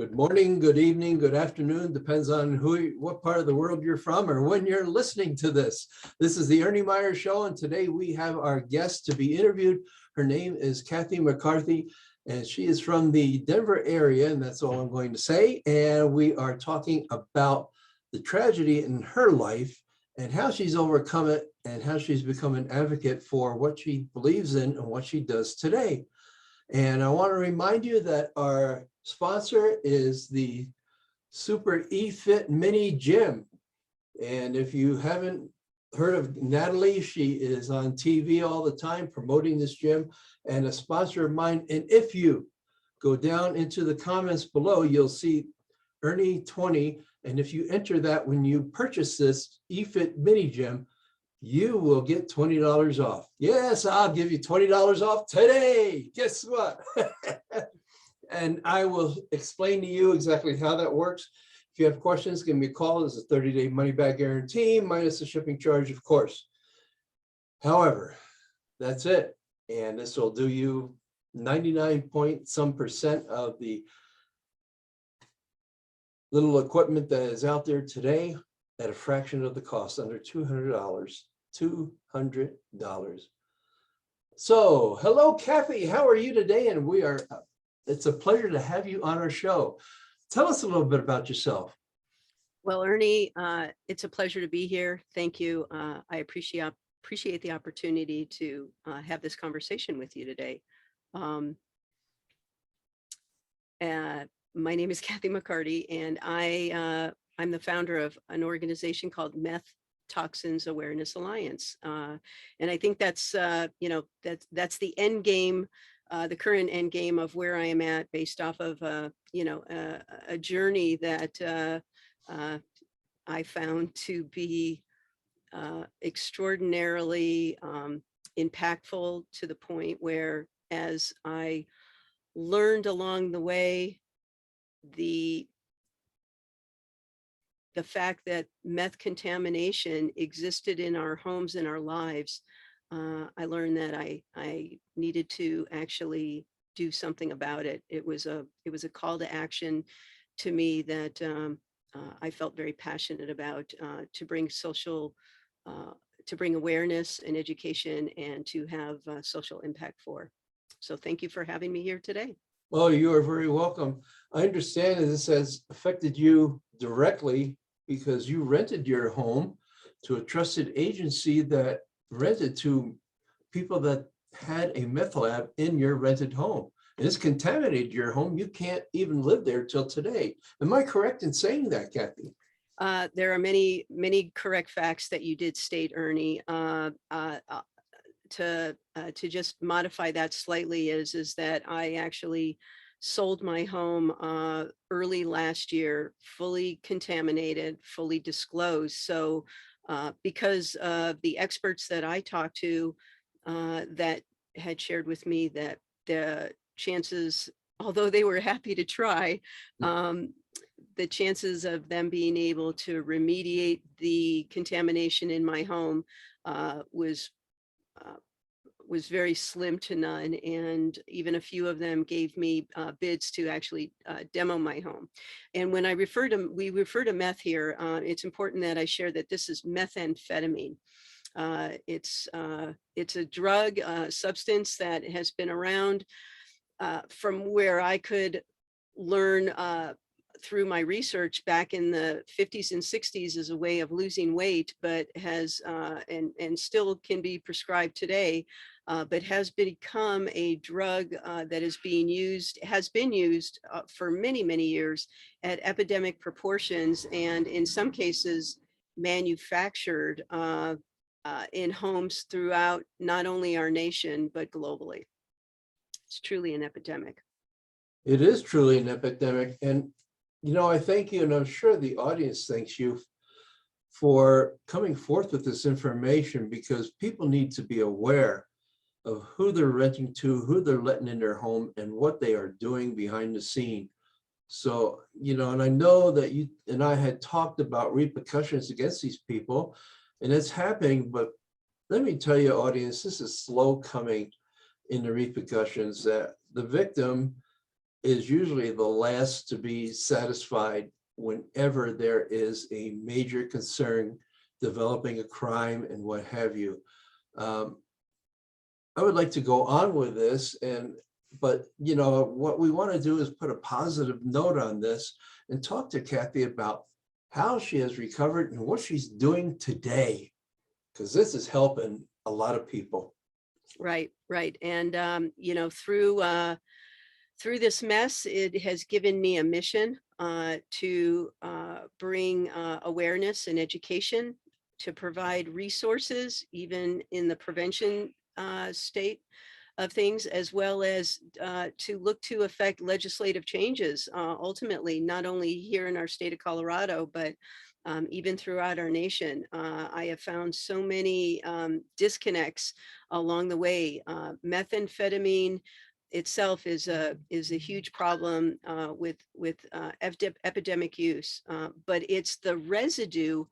Good morning, good evening, good afternoon, depends on what part of the world you're from or when you're listening to this. This is the Ernie Meyer Show, and today we have our guest to be interviewed. Her name is Kathi McCarthy, and she is from the Denver area, and that's all I'm going to say. And we are talking about the tragedy in her life and how she's overcome it and how she's become an advocate for what she believes in and what she does today. And I want to remind you that our sponsor is the Super eFit Mini Gym. And if you haven't heard of Natalie, she is on TV all the time promoting this gym and a sponsor of mine. And if you go down into the comments below, you'll see Ernie 20. And if you enter that when you purchase this eFit Mini Gym, you will get $20 off. Yes, I'll give you $20 off today. Guess what? And I will explain to you exactly how that works. If you have questions, give me a call. There's a 30-day money-back guarantee, minus the shipping charge, of course. However, that's it. And this will do you 99% of the little equipment that is out there today at a fraction of the cost, under $200. $200. So, hello, Kathi. How are you today? And it's a pleasure to have you on our show. Tell us a little bit about yourself. Well, Ernie, it's a pleasure to be here. Thank you. I appreciate the opportunity to have this conversation with you today. My name is Kathi McCarthy, and I'm the founder of an organization called Meth Toxins Awareness Alliance. And I think that's, that's the end game, the current end game of where I am at, based off of, a journey that I found to be extraordinarily impactful, to the point where, as I learned along the way, the fact that meth contamination existed in our homes and our lives, I learned that I needed to actually do something about it. It was a call to action to me that I felt very passionate about, to bring awareness and education, and to have social impact for. So thank you for having me here today. Well, you are very welcome. I understand that this has affected you directly because you rented your home to a trusted agency that rented to people that had a meth lab in your rented home. And it's contaminated your home. You can't even live there till today. Am I correct in saying that, Kathi? There are many, many correct facts that you did state, Ernie. To just modify that slightly is that I actually sold my home early last year, fully contaminated, fully disclosed. So because of the experts that I talked to that had shared with me that the chances, although they were happy to try, the chances of them being able to remediate the contamination in my home was very slim to none. And even a few of them gave me bids to actually demo my home. And when we refer to meth here, it's important that I share that this is methamphetamine. It's a drug substance that has been around from where I could learn through my research back in the 50s and 60s as a way of losing weight, but has and still can be prescribed today, but has become a drug that has been used for many, many years at epidemic proportions, and in some cases manufactured in homes throughout not only our nation, but globally. It's truly an epidemic. It is truly an epidemic. And I thank you, and I'm sure the audience thanks you for coming forth with this information, because people need to be aware of who they're renting to, who they're letting in their home, and what they are doing behind the scene. So, and I know that you and I had talked about repercussions against these people, and it's happening, but let me tell you, audience, this is slow coming in the repercussions. That the victim is usually the last to be satisfied whenever there is a major concern developing a crime and what have you. I would like to go on with this, but you know what we want to do is put a positive note on this and talk to Kathi about how she has recovered and what she's doing today, because this is helping a lot of people. Right, right. And you know, through this mess, it has given me a mission to bring awareness and education, to provide resources, even in the prevention state of things, as well as to look to affect legislative changes, ultimately, not only here in our state of Colorado, but even throughout our nation. I have found so many disconnects along the way. Methamphetamine itself is a huge problem with epidemic use, but it's the residue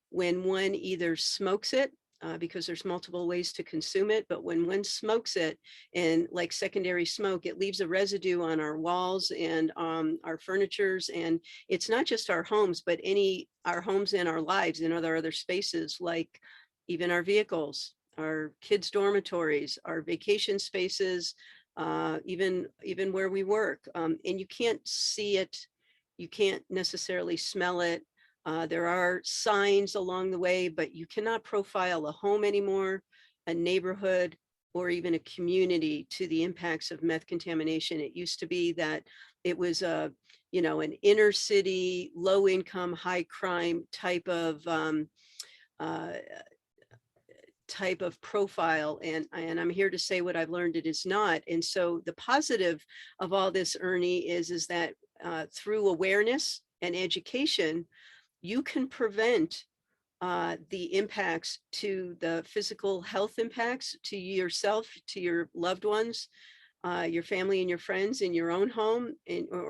when one either smokes it, because there's multiple ways to consume it, but when one smokes it, and like secondary smoke, it leaves a residue on our walls and our furnitures, and it's not just our homes, but our homes and our lives in other spaces, like even our vehicles, our kids' dormitories, our vacation spaces, even where we work. And you can't see it, you can't necessarily smell it. There are signs along the way, but you cannot profile a home anymore, a neighborhood, or even a community to the impacts of meth contamination. It used to be that it was you know, an inner city, low income, high crime uh, type of profile, and I'm here to say what I've learned it is not. And so the positive of all this, Ernie, is that through awareness and education, you can prevent the impacts, to the physical health impacts to yourself, to your loved ones, your family and your friends in your own home,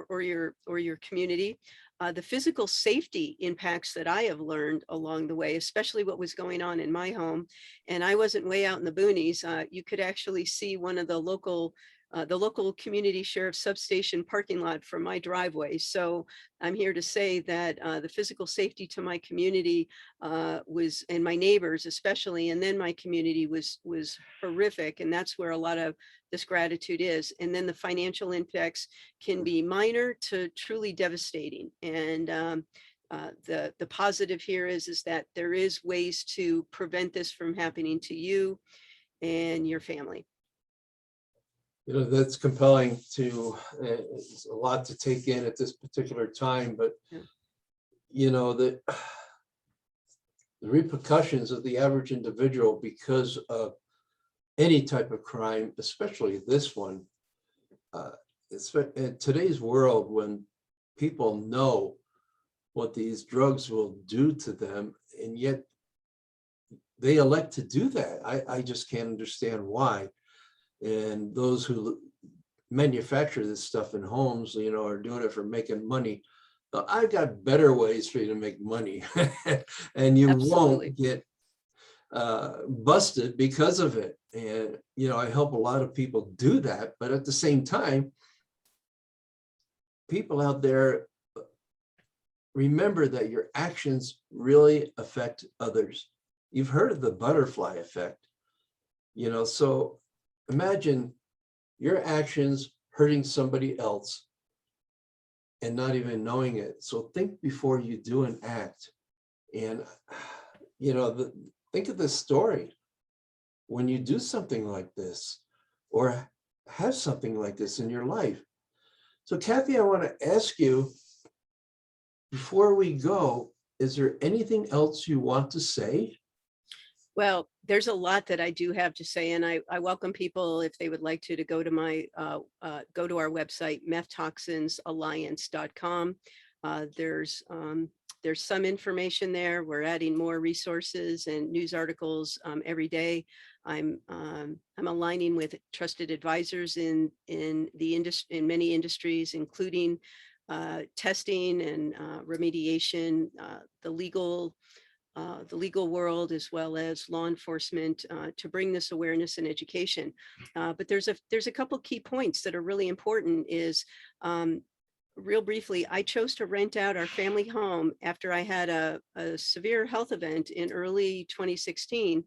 or your community. The physical safety impacts that I have learned along the way, especially what was going on in my home. And I wasn't way out in the boonies. You could actually see one of the local community sheriff substation parking lot from my driveway. So I'm here to say that the physical safety to my community and my neighbors especially, and then my community was horrific. And that's where a lot of this gratitude is. And then the financial impacts can be minor to truly devastating. And the positive here is that there is ways to prevent this from happening to you and your family. You know, that's compelling to, it's a lot to take in at this particular time, but Yeah. you know, the repercussions of the average individual because of any type of crime, especially this one, in today's world, when people know what these drugs will do to them, and yet they elect to do that. I just can't understand why. And those who manufacture this stuff in homes, you know, are doing it for making money. I've got better ways for you to make money, and you Absolutely. won't get busted because of it. And you know, I help a lot of people do that, but at the same time, people out there, remember that your actions really affect others. You've heard of the butterfly effect, you know, so imagine your actions hurting somebody else and not even knowing it. So think before you do an act. And, you know, think of this story. When you do something like this or have something like this in your life. So Kathi, I want to ask you, before we go, is there anything else you want to say? Well, there's a lot that I do have to say, and I welcome people, if they would like to go to go to our website, methtoxinsalliance.com. There's some information there. We're adding more resources and news articles every day. I'm aligning with trusted advisors in many industries, including testing and remediation, the legal the legal world as well as law enforcement to bring this awareness and education. But there's a couple key points that are really important. Is real briefly, I chose to rent out our family home after I had a severe health event in early 2016.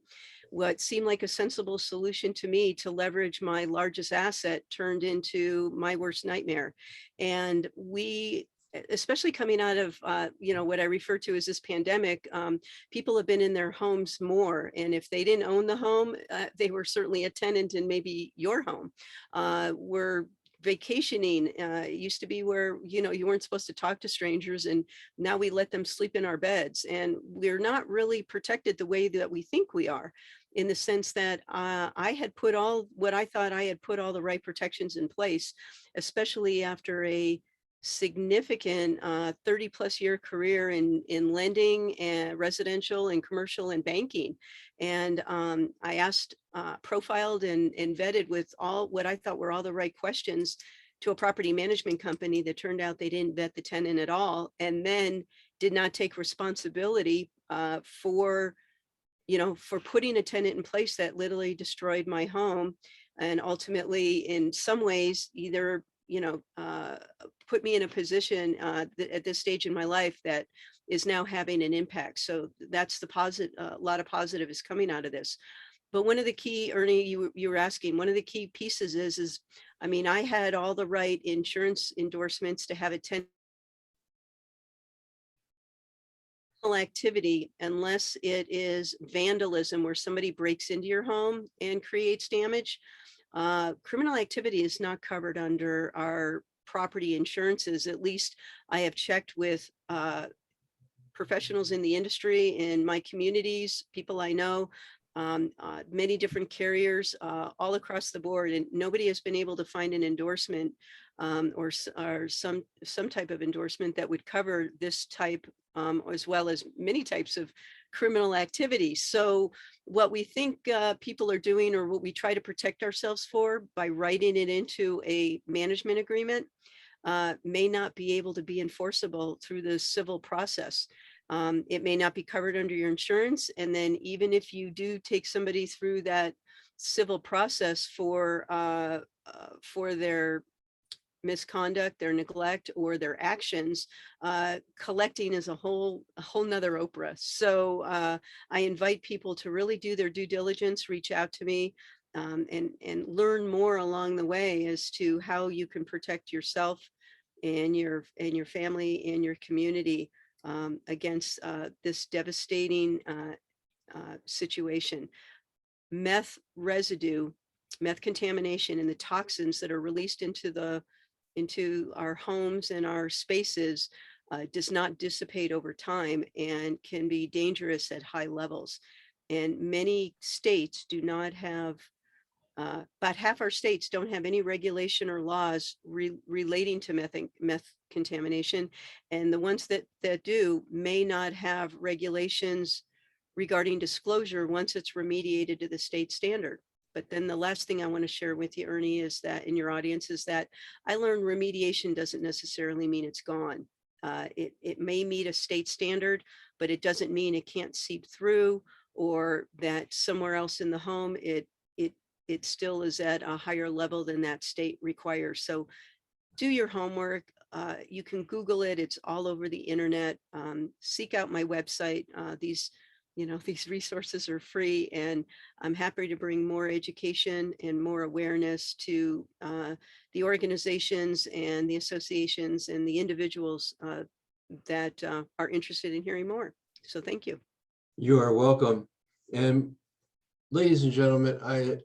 What seemed like a sensible solution to me to leverage my largest asset turned into my worst nightmare. And especially coming out of what I refer to as this pandemic, people have been in their homes more, and if they didn't own the home, they were certainly a tenant in maybe your home. We're vacationing. It used to be where you weren't supposed to talk to strangers, and now we let them sleep in our beds, and we're not really protected the way that we think we are, in the sense that I had put all what I thought I had put all the right protections in place, especially after a significant 30 plus year career in lending and residential and commercial and banking. And I asked, profiled and vetted with all what I thought were all the right questions to a property management company that turned out they didn't vet the tenant at all, and then did not take responsibility for putting a tenant in place that literally destroyed my home, and ultimately in some ways either put me in a position at this stage in my life that is now having an impact. So that's the positive. A lot of positive is coming out of this. But one of the key, Ernie, you were asking, one of the key pieces is I mean, I had all the right insurance endorsements to have a tenant activity, unless it is vandalism where somebody breaks into your home and creates damage. Criminal activity is not covered under our property insurances. At least I have checked with professionals in the industry, in my communities, people I know, many different carriers all across the board, and nobody has been able to find an endorsement or some type of endorsement that would cover this type, as well as many types of criminal activity. So what we think people are doing, or what we try to protect ourselves for by writing it into a management agreement, may not be able to be enforceable through the civil process. It may not be covered under your insurance. And then even if you do take somebody through that civil process for their misconduct, their neglect, or their actions, collecting is a whole nother Oprah. So I invite people to really do their due diligence, reach out to me, and learn more along the way as to how you can protect yourself and your family and your community against this devastating situation. Meth residue, meth contamination, and the toxins that are released into our homes and our spaces does not dissipate over time and can be dangerous at high levels. And many states do not have, about half our states don't have any regulation or laws relating to meth contamination. And the ones that do may not have regulations regarding disclosure once it's remediated to the state standard. But then the last thing I want to share with you, Ernie, is that in your audience, is that I learned remediation doesn't necessarily mean it's gone. It may meet a state standard, but it doesn't mean it can't seep through, or that somewhere else in the home it still is at a higher level than that state requires. So do your homework. You can Google it. It's all over the internet. Seek out my website. These resources are free, and I'm happy to bring more education and more awareness to the organizations and the associations and the individuals that are interested in hearing more. So thank you. You are welcome. And ladies and gentlemen, I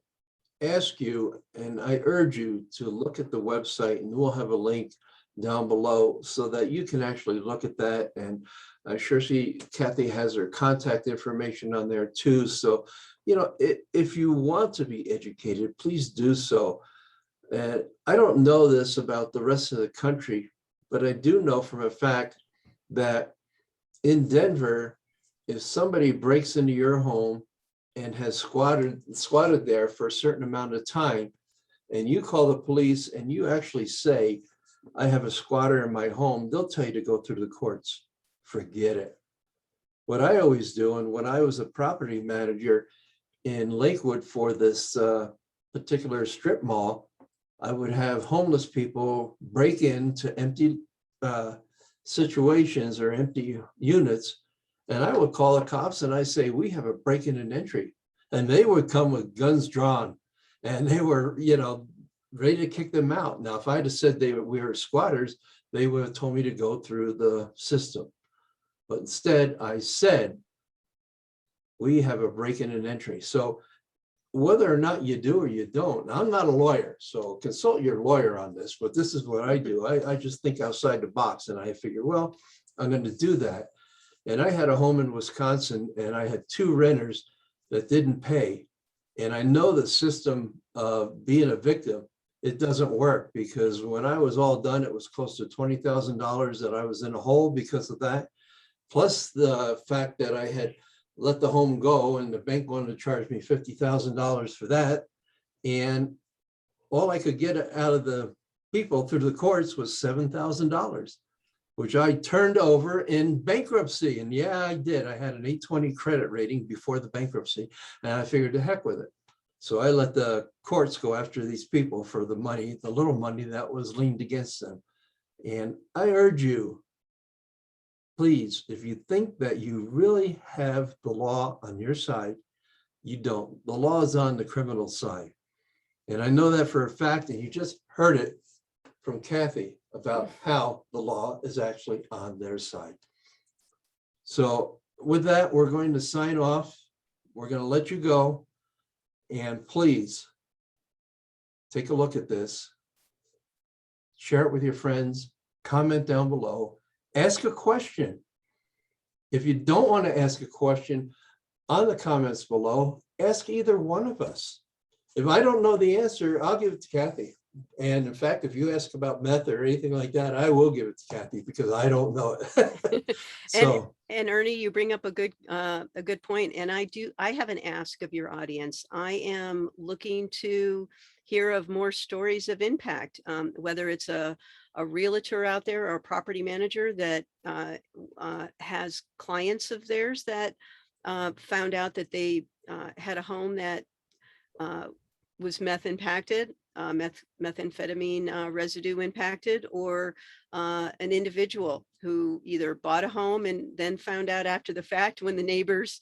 ask you and I urge you to look at the website, and we'll have a link down below so that you can actually look at that. And I sure see Kathi has her contact information on there too. So, if you want to be educated, please do so. And I don't know this about the rest of the country, but I do know from a fact that in Denver, if somebody breaks into your home and has squatted there for a certain amount of time, and you call the police and you actually say, I have a squatter in my home, they'll tell you to go through the courts. Forget it. what I always do, and when I was a property manager in Lakewood for this particular strip mall, I would have homeless people break into empty situations or empty units. And I would call the cops and I say, we have a break-in and entry. And they would come with guns drawn and they were, ready to kick them out. Now, if I'd have said we were squatters, they would have told me to go through the system. But instead, I said, we have a break-in and entry. So whether or not you do or you don't, I'm not a lawyer, so consult your lawyer on this, but this is what I do. I just think outside the box and I figure, well, I'm going to do that. And I had a home in Wisconsin and I had 2 renters that didn't pay. And I know the system of being a victim, it doesn't work, because when I was all done, it was close to $20,000 that I was in a hole because of that. Plus the fact that I had let the home go and the bank wanted to charge me $50,000 for that. And all I could get out of the people through the courts was $7,000, which I turned over in bankruptcy. And yeah, I did. I had an 820 credit rating before the bankruptcy, and I figured the heck with it. So I let the courts go after these people for the money, the little money that was leaned against them. And I urge you, please, if you think that you really have the law on your side, you don't. The law is on the criminal side. And I know that for a fact, and you just heard it from Kathi about how the law is actually on their side. So with that, we're going to sign off. We're going to let you go. And please take a look at this. Share it with your friends. Comment down below. Ask a question. If you don't want to ask a question on the comments below, ask either one of us. If I don't know the answer, I'll give it to Kathi. And in fact, if you ask about meth or anything like that, I will give it to Kathi because I don't know it. So, and Ernie, you bring up a good point. And I have an ask of your audience. I am looking to hear of more stories of impact, whether it's a realtor out there or a property manager that has clients of theirs that found out that they had a home that was meth impacted, methamphetamine residue impacted, or an individual who either bought a home and then found out after the fact when the neighbors,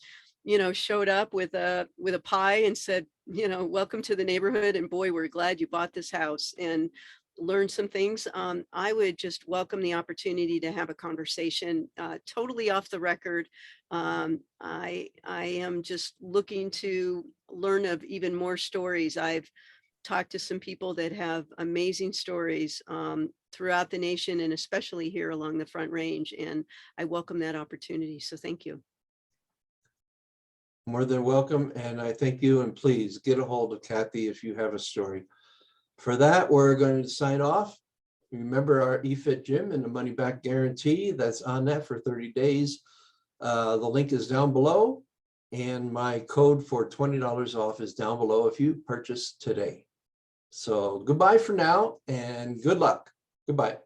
showed up with a pie and said, welcome to the neighborhood, and boy, we're glad you bought this house, and learn some things. I would just welcome the opportunity to have a conversation totally off the record. I am just looking to learn of even more stories. I've talked to some people that have amazing stories throughout the nation, and especially here along the Front Range. And I welcome that opportunity. So thank you. more than welcome. And I thank you. And please get a hold of Kathi if you have a story. For that, we're going to sign off. Remember our eFit gym and the money back guarantee that's on that for 30 days. The link is down below, and my code for $20 off is down below if you purchase today. So goodbye for now and good luck. Goodbye.